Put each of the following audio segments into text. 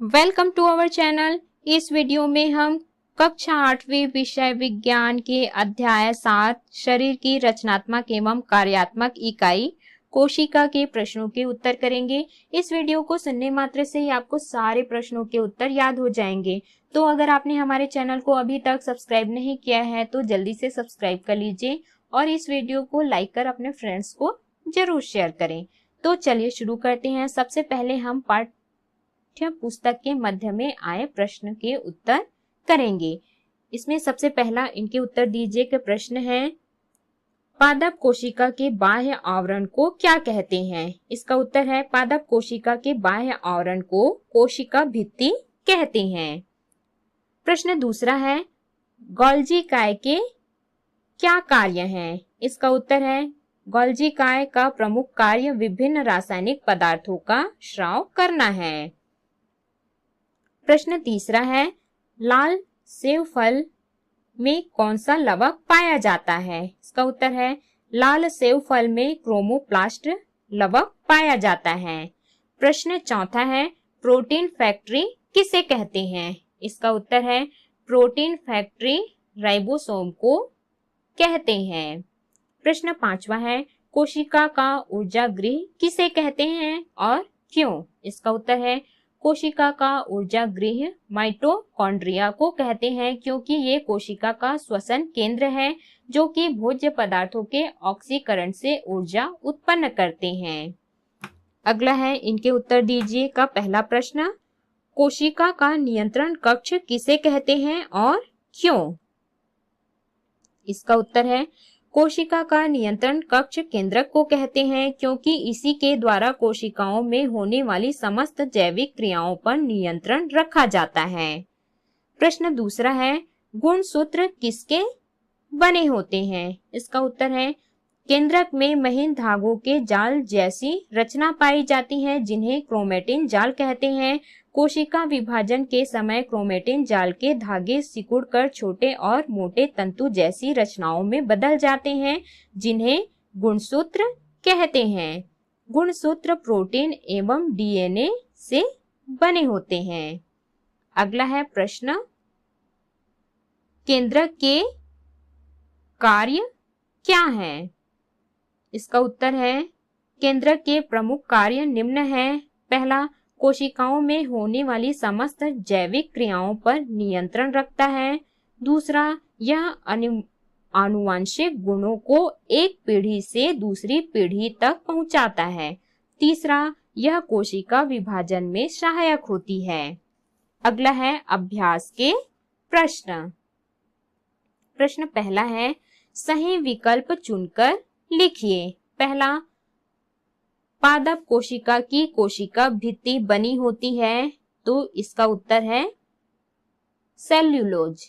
Welcome to our channel. इस video में हम कक्षा 8वीं विषय विज्ञान के अध्याय 7 शरीर की रचनात्मक एवं कार्यात्मक इकाई कोशिका के प्रश्नों के उत्तर करेंगे। इस वीडियो को सुनने मात्र से ही आपको सारे प्रश्नों के उत्तर याद हो जाएंगे। तो अगर आपने हमारे चैनल को अभी तक सब्सक्राइब नहीं किया है तो जल्दी से सब्सक्राइब कर लीजिए और इस वीडियो को लाइक कर अपने फ्रेंड्स को जरूर शेयर करें। तो चलिए शुरू करते हैं। सबसे पहले हम पाठ्य पुस्तक के मध्य में आए प्रश्न के उत्तर करेंगे। इसमें सबसे पहला इनके उत्तर दीजिए कि प्रश्न है, पादप कोशिका के बाह्य आवरण को क्या कहते हैं? इसका उत्तर है, पादप कोशिका के बाह्य आवरण को कोशिका भित्ति कहते हैं। प्रश्न दूसरा है, गोल्जी काय के क्या कार्य हैं? इसका उत्तर है, गोल्जी काय का प्रमुख कार्य विभिन्न रासायनिक पदार्थों का स्राव करना है। प्रश्न तीसरा है, लाल सेब फल में कौन सा लवक पाया जाता है? इसका उत्तर है, लाल सेब फल में क्रोमोप्लास्ट लवक पाया जाता है। प्रश्न चौथा है, प्रोटीन फैक्ट्री किसे कहते हैं? इसका उत्तर है, प्रोटीन फैक्ट्री राइबोसोम को कहते हैं। प्रश्न पांचवा है, कोशिका का ऊर्जा गृह किसे कहते हैं और क्यों? इसका उत्तर है, कोशिका का ऊर्जा गृह माइटोकॉन्ड्रिया को कहते हैं क्योंकि ये कोशिका का श्वसन केंद्र है जो कि भोज्य पदार्थों के ऑक्सीकरण से ऊर्जा उत्पन्न करते हैं। अगला है, इनके उत्तर दीजिए का पहला प्रश्न, कोशिका का नियंत्रण कक्ष किसे कहते हैं और क्यों? इसका उत्तर है, कोशिका का नियंत्रण कक्ष केंद्रक को कहते हैं क्योंकि इसी के द्वारा कोशिकाओं में होने वाली समस्त जैविक क्रियाओं पर नियंत्रण रखा जाता है। प्रश्न दूसरा है, गुणसूत्र किसके बने होते हैं? इसका उत्तर है, केंद्रक में महीन धागों के जाल जैसी रचना पाई जाती है जिन्हें क्रोमेटिन जाल कहते हैं। कोशिका विभाजन के समय क्रोमेटिन जाल के धागे सिकुड़कर छोटे और मोटे तंतु जैसी रचनाओं में बदल जाते हैं जिन्हें गुणसूत्र कहते हैं। गुणसूत्र प्रोटीन एवं डीएनए से बने होते हैं। अगला है प्रश्न, केंद्रक के कार्य क्या है? इसका उत्तर है, केंद्रक के प्रमुख कार्य निम्न है। पहला, कोशिकाओं में होने वाली समस्त जैविक क्रियाओं पर नियंत्रण रखता है। दूसरा, यह आनुवंशिक गुणों को एक पीढ़ी से दूसरी पीढ़ी तक पहुंचाता है। तीसरा, यह कोशिका विभाजन में सहायक होती है। अगला है अभ्यास के प्रश्न। प्रश्न पहला है, सही विकल्प चुनकर लिखिए। पहला, पादप कोशिका की कोशिका भित्ति बनी होती है तो इसका उत्तर है सेल्यूलोज।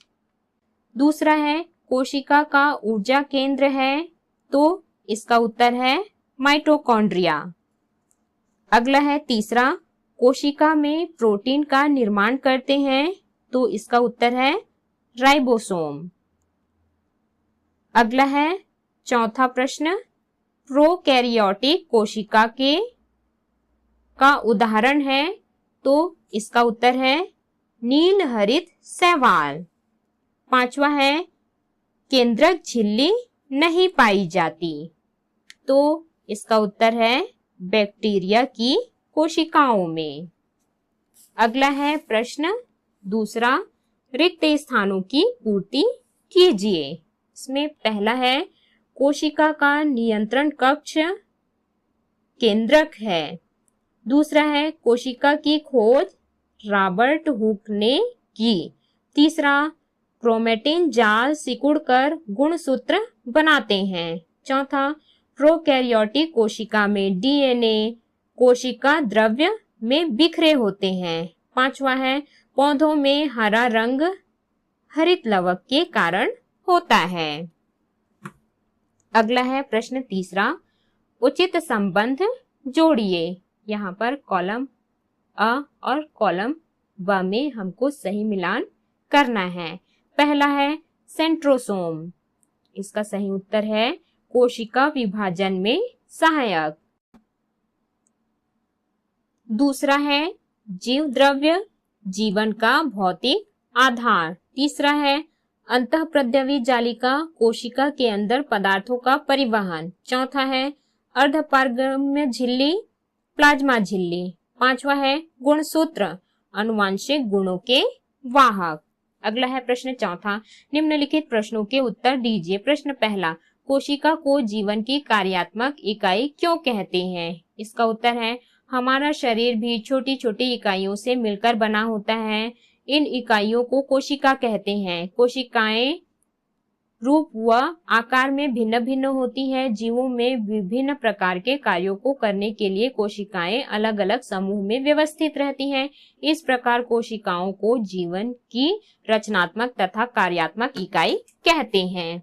दूसरा है, कोशिका का ऊर्जा केंद्र है तो इसका उत्तर है माइटोकॉन्ड्रिया। अगला है तीसरा, कोशिका में प्रोटीन का निर्माण करते हैं तो इसका उत्तर है राइबोसोम। अगला है चौथा प्रश्न, प्रोकैरियोटिक कोशिका का उदाहरण है तो इसका उत्तर है नील हरित शैवाल। पांचवा है, केंद्रक झिल्ली नहीं पाई जाती तो इसका उत्तर है बैक्टीरिया की कोशिकाओं में। अगला है प्रश्न दूसरा, रिक्त स्थानों की पूर्ति कीजिए। इसमें पहला है, कोशिका का नियंत्रण कक्ष केंद्रक है। दूसरा है, कोशिका की खोज रॉबर्ट हुक ने की। तीसरा, क्रोमेटिन जाल सिकुड़कर गुणसूत्र बनाते हैं। चौथा, प्रोकैरियोटिक कोशिका में डीएनए कोशिका द्रव्य में बिखरे होते हैं। पांचवा है, पौधों में हरा रंग हरित लवक के कारण होता है। अगला है प्रश्न तीसरा, उचित संबंध जोड़िए। यहाँ पर कॉलम अ और कॉलम ब में हमको सही मिलान करना है। पहला है सेंट्रोसोम, इसका सही उत्तर है कोशिका विभाजन में सहायक। दूसरा है जीव द्रव्य जीवन का भौतिक आधार। तीसरा है अंतःप्रद्रवी जालिका, कोशिका के अंदर पदार्थों का परिवहन। चौथा है अर्धपारगम्य झिल्ली, प्लाज्मा झिल्ली। पांचवा है गुणसूत्र, आनुवांशिक गुणों के वाहक। अगला है प्रश्न चौथा, निम्नलिखित प्रश्नों के उत्तर दीजिए। प्रश्न पहला, कोशिका को जीवन की कार्यात्मक इकाई क्यों कहते हैं? इसका उत्तर है हमारा शरीर भी छोटी छोटी इकाइयों से मिलकर बना होता है। इन इकाइयों को कोशिका कहते हैं। कोशिकाएं रूप व आकार में भिन्न भिन्न होती है। जीवों में विभिन्न प्रकार के कार्यों को करने के लिए कोशिकाएं अलग अलग समूह में व्यवस्थित रहती हैं। इस प्रकार कोशिकाओं को जीवन की रचनात्मक तथा कार्यात्मक इकाई कहते हैं।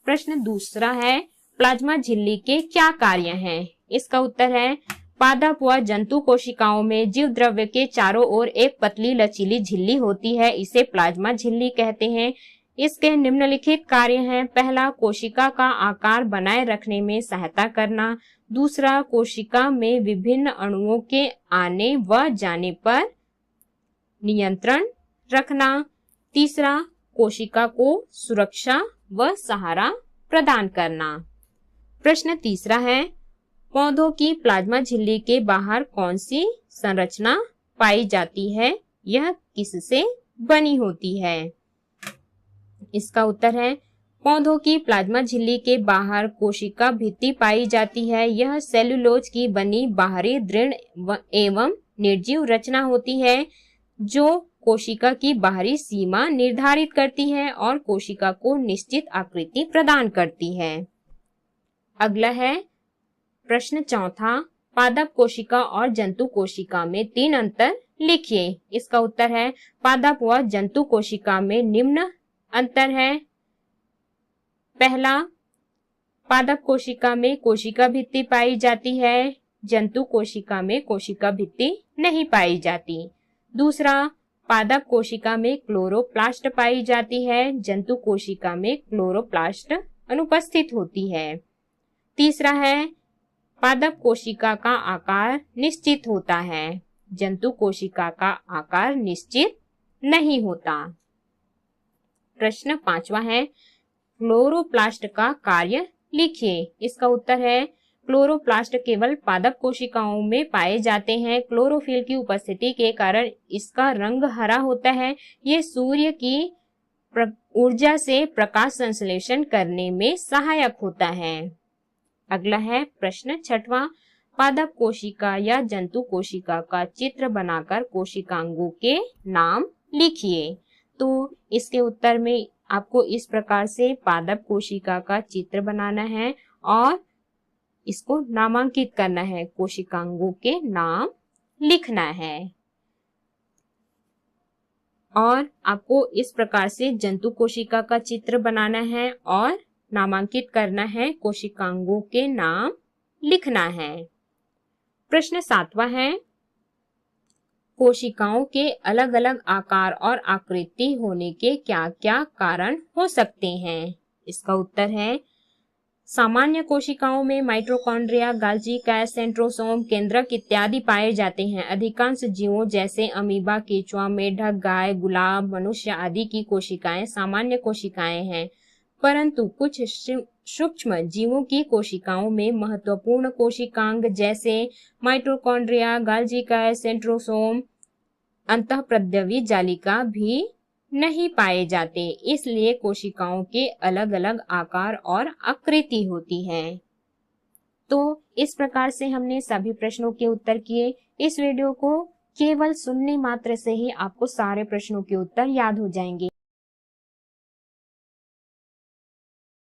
प्रश्न दूसरा है, प्लाज्मा झिल्ली के क्या कार्य हैं? इसका उत्तर है पादप व जंतु कोशिकाओं में जीव द्रव्य के चारों ओर एक पतली लचीली झिल्ली होती है, इसे प्लाज्मा झिल्ली कहते हैं। इसके निम्नलिखित कार्य हैं। पहला, कोशिका का आकार बनाए रखने में सहायता करना। दूसरा, कोशिका में विभिन्न अणुओं के आने व जाने पर नियंत्रण रखना। तीसरा, कोशिका को सुरक्षा व सहारा प्रदान करना। प्रश्न तीसरा है, पौधों की प्लाज्मा झिल्ली के बाहर कौन सी संरचना पाई जाती है? यह किससे बनी होती है? इसका उत्तर है पौधों की प्लाज्मा झिल्ली के बाहर कोशिका भित्ति पाई जाती है। यह सेल्यूलोज की बनी बाहरी दृढ़ एवं निर्जीव रचना होती है जो कोशिका की बाहरी सीमा निर्धारित करती है और कोशिका को निश्चित आकृति प्रदान करती है। अगला है प्रश्न चौथा, पादप कोशिका और जंतु कोशिका में 3 अंतर लिखिए। इसका उत्तर है पादप व जंतु कोशिका में निम्न अंतर है। पहला, पादप कोशिका में कोशिका भित्ति पाई जाती है, जंतु कोशिका में कोशिका भित्ति नहीं पाई जाती। दूसरा, पादप कोशिका में क्लोरोप्लास्ट पाई जाती है, जंतु कोशिका में क्लोरोप्लास्ट अनुपस्थित होती है। तीसरा है, पादप कोशिका का आकार निश्चित होता है, जंतु कोशिका का आकार निश्चित नहीं होता। प्रश्न पांचवा है, क्लोरोप्लास्ट का कार्य लिखिए। इसका उत्तर है क्लोरोप्लास्ट केवल पादप कोशिकाओं में पाए जाते हैं। क्लोरोफिल की उपस्थिति के कारण इसका रंग हरा होता है। ये सूर्य की ऊर्जा से प्रकाश संश्लेषण करने में सहायक होता है। अगला है प्रश्न छठवां, पादप कोशिका या जंतु कोशिका का चित्र बनाकर कोशिकांगों के नाम लिखिए। तो इसके उत्तर में आपको इस प्रकार से पादप कोशिका का चित्र बनाना है और इसको नामांकित करना है, कोशिकांगों के नाम लिखना है। और आपको इस प्रकार से जंतु कोशिका का चित्र बनाना है और नामांकित करना है, कोशिकांगों के नाम लिखना है। प्रश्न सातवां है, कोशिकाओं के अलग अलग आकार और आकृति होने के क्या क्या कारण हो सकते हैं? इसका उत्तर है सामान्य कोशिकाओं में माइटोकॉन्ड्रिया, गाल्जी कैस, सेंट्रोसोम, केंद्रक इत्यादि पाए जाते हैं। अधिकांश जीवों जैसे अमीबा, केंचुआ, मेढक, गाय, गुलाब, मनुष्य आदि की कोशिकाएं सामान्य कोशिकाएं हैं, परंतु कुछ सूक्ष्म जीवों की कोशिकाओं में महत्वपूर्ण कोशिकांग जैसे माइटोकॉन्ड्रिया, गाल्जी कैस, सेंट्रोसोम, अंतःप्रद्रवी जालिका भी नहीं पाए जाते। इसलिए कोशिकाओं के अलग अलग आकार और आकृति होती है। तो इस प्रकार से हमने सभी प्रश्नों के उत्तर किए। इस वीडियो को केवल सुनने मात्र से ही आपको सारे प्रश्नों के उत्तर याद हो जाएंगे।